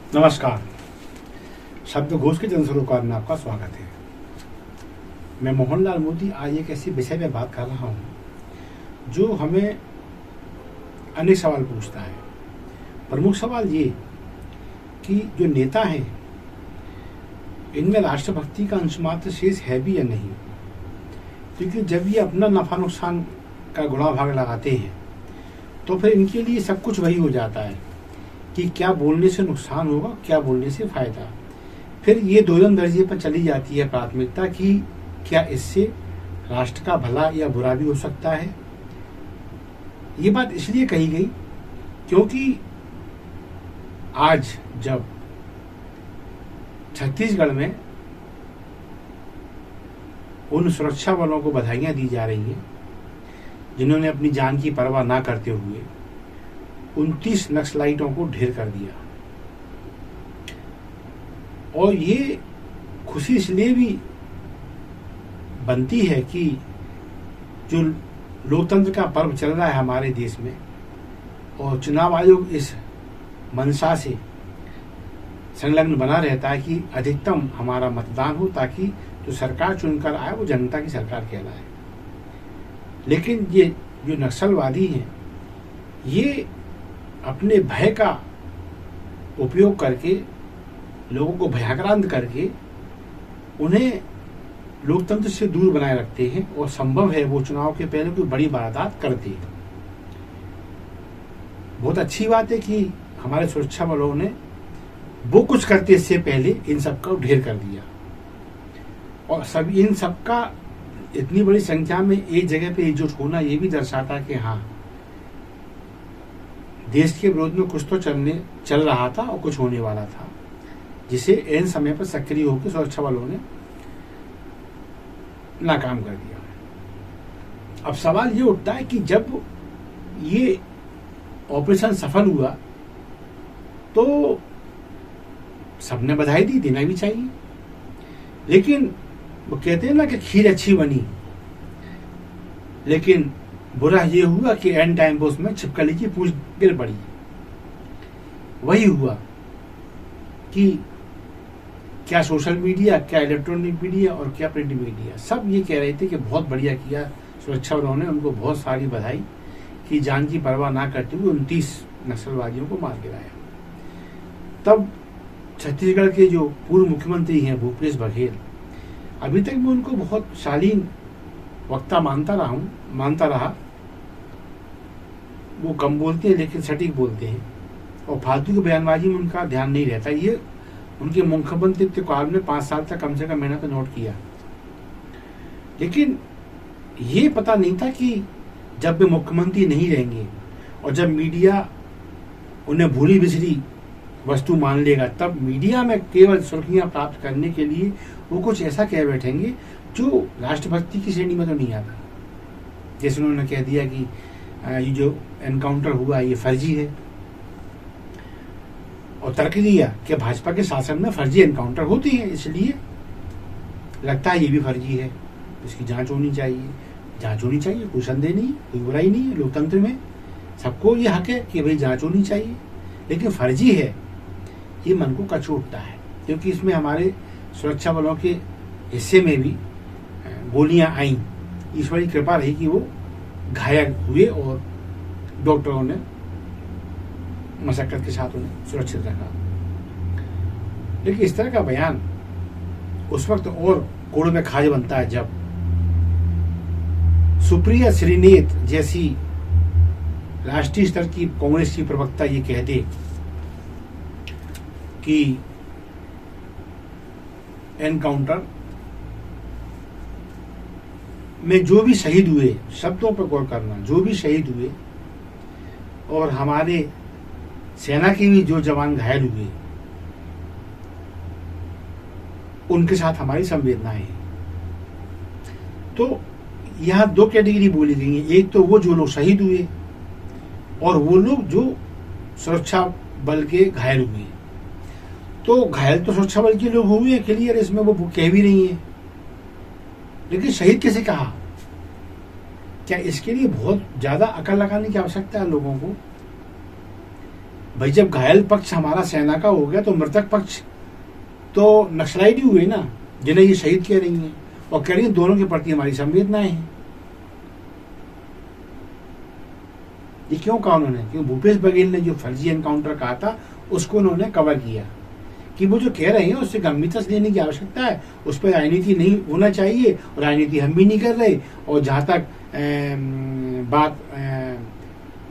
नमस्कार। शब्दघोष के जनसरोकार में आपका स्वागत है। मैं मोहनलाल मोदी आज एक ऐसी विषय में बात कर रहा हूँ जो हमें अनेक सवाल पूछता है। प्रमुख सवाल ये कि जो नेता हैं इनमें राष्ट्रभक्ति का अंश मात्र शेष है भी या नहीं, क्योंकि जब ये अपना नफा नुकसान का गुणा भाग लगाते हैं तो फिर इनके लिए सब कुछ वही हो जाता है कि क्या बोलने से नुकसान होगा, क्या बोलने से फायदा। फिर ये दोयम दर्जे पर चली जाती है प्राथमिकता कि क्या इससे राष्ट्र का भला या बुरा भी हो सकता है। ये बात इसलिए कही गई क्योंकि आज जब छत्तीसगढ़ में उन सुरक्षा बलों को बधाइयां दी जा रही हैं जिन्होंने अपनी जान की परवाह ना करते हुए 29 नक्सलाइटों को ढेर कर दिया, और ये खुशी इसलिए भी बनती है कि जो लोकतंत्र का पर्व चल रहा है हमारे देश में और चुनाव आयोग इस मंशा से संलग्न बना रहता है कि अधिकतम हमारा मतदान हो ताकि जो सरकार चुनकर आए वो जनता की सरकार कहलाए। लेकिन ये जो नक्सलवादी हैं ये अपने भय का उपयोग करके लोगों को भयाक्रांत करके उन्हें लोकतंत्र से दूर बनाए रखते हैं, और संभव है वो चुनाव के पहले कोई बड़ी वारदात करते हैं। बहुत अच्छी बात है कि हमारे सुरक्षा बलों ने वो कुछ करते इससे पहले इन सबका ढेर कर दिया, और सब इन सबका इतनी बड़ी संख्या में एक जगह पे एकजुट होना ये भी दर्शाता है कि हाँ, देश के विरोध में कुछ तो चल रहा था और कुछ होने वाला था, जिसे एन समय पर सक्रिय होकर सुरक्षा बलों ने नाकाम कर दिया। अब सवाल ये उठता है कि जब ये ऑपरेशन सफल हुआ तो सबने बधाई दी, देना भी चाहिए। लेकिन वो कहते हैं ना कि खीर अच्छी बनी, लेकिन बुरा ये हुआ कि एंड टाइम पे उसमें छिपकली की पूंछ गिर पड़ी। वही हुआ कि क्या सोशल मीडिया, क्या इलेक्ट्रॉनिक मीडिया और क्या प्रिंट मीडिया सब ये कह रहे थे कि बहुत बढ़िया किया सुरक्षा बलों ने, उनको बहुत सारी बधाई कि जान की परवाह ना करते हुए 29 नक्सलवादियों को मार गिराया। तब छत्तीसगढ़ के जो पूर्व मुख्यमंत्री हैं भूपेश बघेल, अभी तक मैं उनको बहुत शालीन वक्ता मानता रहा। वो कम बोलते हैं लेकिन सटीक बोलते हैं, और फालतू की बयानबाजी में उनका ध्यान नहीं रहता। ये उनके मुख्यमंत्री काल में 5 साल तक कम से कम मैंने तो नोट किया, लेकिन ये पता नहीं था कि जब वे मुख्यमंत्री नहीं रहेंगे और जब मीडिया उन्हें भूली बिसरी वस्तु मान लेगा, तब मीडिया में केवल सुर्खियां प्राप्त करने के लिए वो कुछ ऐसा कह बैठेंगे जो राष्ट्रभक्ति की श्रेणी में तो नहीं आता। जैसे उन्होंने कह दिया कि ये जो एनकाउंटर हुआ ये फर्जी है, और तर्क दिया कि भाजपा के शासन में फर्जी एनकाउंटर होती है, इसलिए लगता है ये भी फर्जी है, इसकी जांच होनी चाहिए। जांच होनी चाहिए, कोई संदेह नहीं, कोई बुराई नहीं है। लोकतंत्र में सबको ये हक है कि भाई जांच होनी चाहिए, लेकिन फर्जी है ये मन को कचोटता है, क्योंकि इसमें हमारे सुरक्षा बलों के हिस्से में भी गोलियां आईं। ईश्वर की कृपा रही कि वो घायल हुए और डॉक्टरों ने मशक्कत के साथ उन्हें सुरक्षित रखा। लेकिन इस तरह का बयान उस वक्त और कोड़ में खाज बनता है जब सुप्रिया श्रीनेत जैसी राष्ट्रीय स्तर की कांग्रेस की प्रवक्ता ये कह दे कि एनकाउंटर में जो भी शहीद हुए, शब्दों पर गौर करना, जो भी शहीद हुए और हमारे सेना के भी जो जवान घायल हुए, उनके साथ हमारी संवेदनाएं हैं। तो यहां 2 कैटेगरी बोली गई है, एक तो वो जो लोग शहीद हुए और वो लोग जो सुरक्षा बल के घायल हुए। तो घायल तो सुरक्षा बल के लोग हुए हैं, क्लियर, इसमें वो कह भी नहीं है, लेकिन शहीद कैसे कहा? क्या इसके लिए बहुत ज्यादा अकल लगाने की आवश्यकता है लोगों को? भाई जब घायल पक्ष हमारा सेना का हो गया तो मृतक पक्ष तो नक्सलाइट ही हुए ना, जिन्हें ये शहीद कह रही हैं और कह रही हैं दोनों के प्रति हमारी संवेदनाएं हैं। ये क्यों कहा उन्होंने? क्योंकि भूपेश बघेल ने जो फर्जी एनकाउंटर कहा था उसको उन्होंने कवर किया कि वो जो कह रहे हैं उससे गंभीरता से लेने की आवश्यकता है, उस पर राजनीति नहीं होना चाहिए और राजनीति हम भी नहीं कर रहे। और जहां तक बात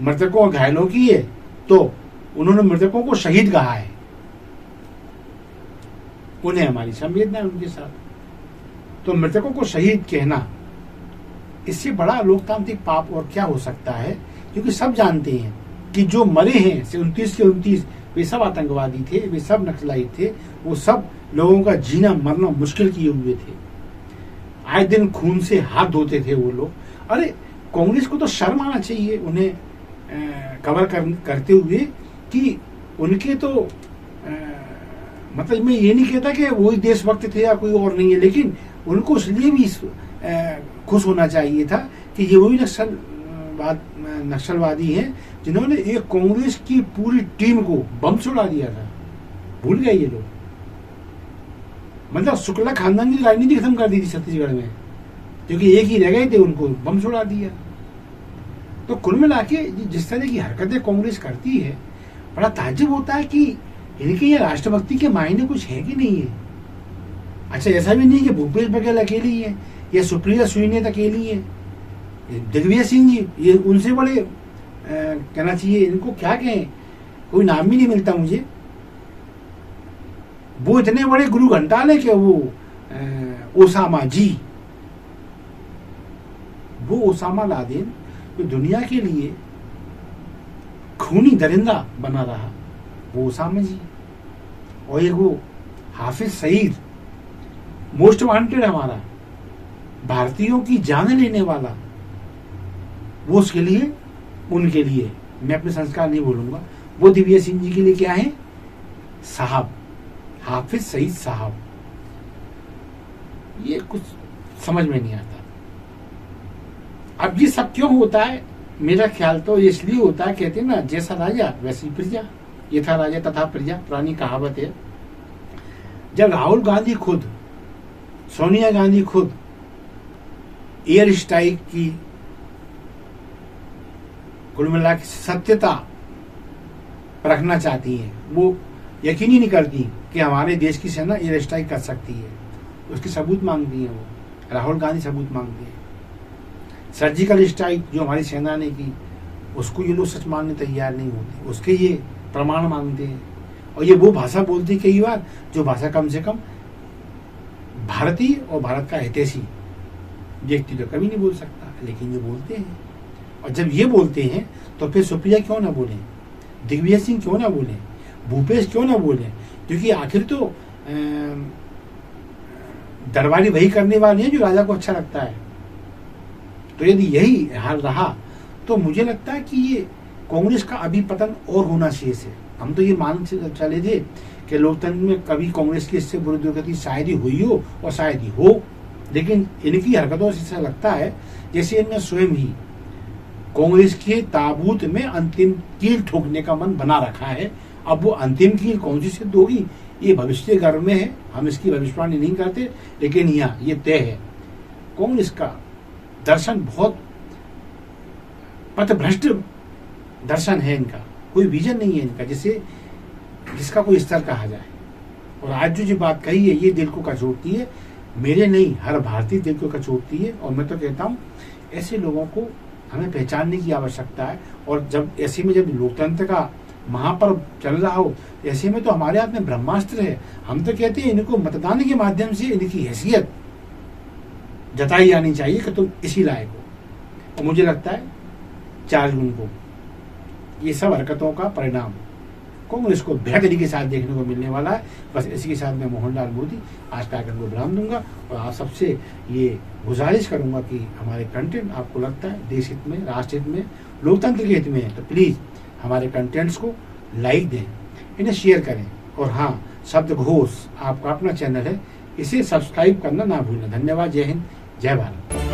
मृतकों और घायलों की है तो उन्होंने मृतकों को शहीद कहा है, उन्हें हमारी संवेदना है उनके साथ। तो मृतकों को शहीद कहना, इससे बड़ा लोकतांत्रिक पाप और क्या हो सकता है? क्योंकि सब जानते हैं कि जो मरे हैं 29 के 29 वे सब आतंकवादी थे, वे सब नक्सलाइट थे, वो सब लोगों का जीना मरना मुश्किल किए हुए थे, आए दिन खून से हाथ धोते थे वो लोग। अरे कांग्रेस को तो शर्म आना चाहिए उन्हें कवर करते हुए कि उनके तो मतलब मैं ये नहीं कहता कि वही देशभक्त थे या कोई और नहीं है, लेकिन उनको इसलिए भी खुश होना चाहिए था कि ये वही नक्सलवादी हैं जिन्होंने एक कांग्रेस की पूरी टीम को बम छुड़ा दिया था। भूल गए ये लोग, मतलब शुक्ला खानदान की राजनीति खत्म कर दी थी छत्तीसगढ़ में, क्योंकि एक ही रह गए थे, उनको बम छुड़ा दिया। तो कुल मिला के जिस तरह की हरकतें कांग्रेस करती है, बड़ा ताज्जुब होता है कि इनके ये राष्ट्रभक्ति के मायने कुछ है कि नहीं है। अच्छा, ऐसा भी नहीं कि भूपेश बघेल अकेली है या सुप्रिया सुइनेत अकेली है, दिग्विजय सिंह जी ये उनसे बड़े कहना चाहिए, इनको क्या कहें, कोई नाम भी नहीं मिलता मुझे। वो इतने बड़े गुरु घंटाल है कि वो ओसामा जी, वो ओसामा लादेन जो दुनिया के लिए खूनी दरिंदा बना रहा, वो ओसामा जी। और एक वो हाफिज सईद, मोस्ट वांटेड हमारा, भारतीयों की जान लेने वाला, वो उसके लिए उनके लिए मैं अपने संस्कार नहीं भूलूंगा। वो दिग्विजय सिंह जी के लिए क्या है? साहब, हाफिज सईद साहब। ये कुछ समझ में नहीं आता। अब ये सब क्यों होता है? मेरा ख्याल तो इसलिए होता है, कहते हैं ना जैसा राजा वैसी प्रजा, ये था राजा तथा प्रजा, पुरानी कहावत है। जब राहुल गांधी खुद, सोनिया गांधी खुद एयर स्ट्राइक की कुल मिला के सत्यता रखना चाहती है, वो यकीन ही नहीं करती कि हमारे देश की सेना एयर स्ट्राइक कर सकती है, उसके सबूत मांगती है। वो राहुल गांधी सबूत मांगती है। सर्जिकल स्ट्राइक जो हमारी सेना ने की, उसको ये लोग सच मानने तैयार नहीं होते, उसके ये प्रमाण मांगते हैं। और ये वो भाषा बोलते हैं कई बार जो भाषा कम से कम भारतीय और भारत का हितैषी व्यक्ति तो कभी नहीं बोल सकता, लेकिन ये बोलते हैं। और जब ये बोलते हैं तो फिर सुप्रिया क्यों ना बोले, दिग्विजय सिंह क्यों ना बोले, भूपेश क्यों ना बोले? क्योंकि आखिर तो दरबारी वही करने वाले हैं जो राजा को अच्छा लगता है। तो यदि यही हाल रहा तो मुझे लगता है कि ये कांग्रेस का अभी पतन और होना शेष है। हम तो ये मान चले थे कि लोकतंत्र में कभी कांग्रेस की इससे बुरी दुर्गति शायद ही हुई हो और शायद ही हो, लेकिन इनकी हरकतों से ऐसा लगता है जैसे इनने स्वयं ही कांग्रेस के ताबूत में अंतिम कील ठोकने का मन बना रखा है। अब वो अंतिम कील कौन सी सिद्ध होगी ये भविष्य गर्भ में है, हम इसकी भविष्यवाणी नहीं करते, लेकिन यहाँ ये तय है कांग्रेस का दर्शन बहुत पथभ्रष्ट दर्शन है इनका, कोई विजन नहीं है इनका जिसका कोई स्तर कहा जाए। और आज जो बात कही है ये दिल को कचोटती है, मेरे नहीं हर भारतीय दिल को कचोटती है। और मैं तो कहता हूँ ऐसे लोगों को हमें पहचानने की आवश्यकता है। और जब ऐसे में जब लोकतंत्र का महापर्व चल रहा हो, ऐसे में तो हमारे हाथ में ब्रह्मास्त्र है। हम तो कहते हैं इनको मतदान के माध्यम से इनकी हैसियत जताई जानी चाहिए कि तुम इसी लायक हो। और मुझे लगता है 4 जून को ये सब हरकतों का परिणाम कांग्रेस को बेहतरी के साथ देखने को मिलने वाला है। बस इसी के साथ मैं मोहनलाल मोदी आज का कार्यक्रम को विराम दूंगा और आप सबसे ये गुजारिश करूंगा कि हमारे कंटेंट आपको लगता है देश हित में, राष्ट्र हित में, लोकतंत्र के हित में है तो प्लीज़ हमारे कंटेंट्स को लाइक दें, इन्हें शेयर करें। और हाँ, शब्दघोष आपका अपना चैनल है, इसे सब्सक्राइब करना ना भूलें। धन्यवाद। जय हिंद, जय भारत।